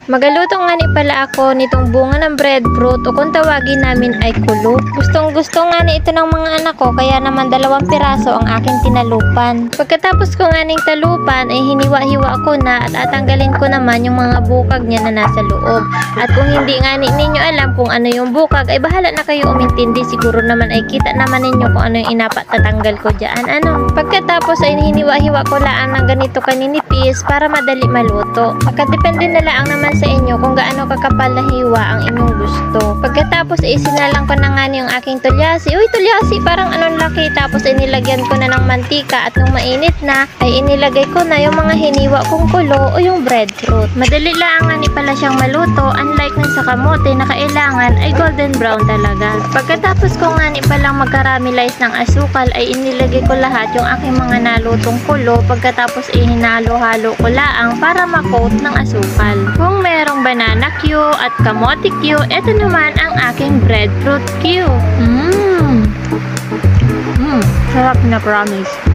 Magaluto nga ni pala ako nitong bunga ng breadfruit o kung tawagin namin ay kulo. Gustong gusto nga ni ito ng mga anak ko kaya naman 2 piraso ang aking tinalupan. Pagkatapos ko nga ning talupan ay hiniwa-hiwa ko na at tatanggalin ko naman yung mga bukag niya na nasa loob. At kung hindi nga ninyo alam kung ano yung bukag ay bahala na kayo umintindi. Siguro naman ay kita naman ninyo kung ano yung inapatatanggal ko dyan. Pagkatapos ay hiniwa-hiwa ko lang ng ganito kaninipis para madali maluto. Makadepende na lang naman sa inyo kung gaano kakapal na hiwa ang inyong gusto. Pagkatapos ay sinalang ko na nga yung aking tulyasi. Uy, tulyasi, parang anong laki. Tapos ay nilagyan ko na ng mantika at nung mainit na ay inilagay ko na yung mga hiniwa kong kulo o yung breadfruit. Madali lang nga ni pala siyang maluto, unlike ng sa kamote na kailangan ay golden brown talaga. Pagkatapos ko nga ni palang magkaramelize ng asukal ay inilagay ko lahat yung aking mga nalutong kulo. Pagkatapos ay hinalo-halo ko laang para ma-coat ng asukal. Kung merong banana Q at kamote Q, ito naman ang aking breadfruit Q. Sarap na, promise.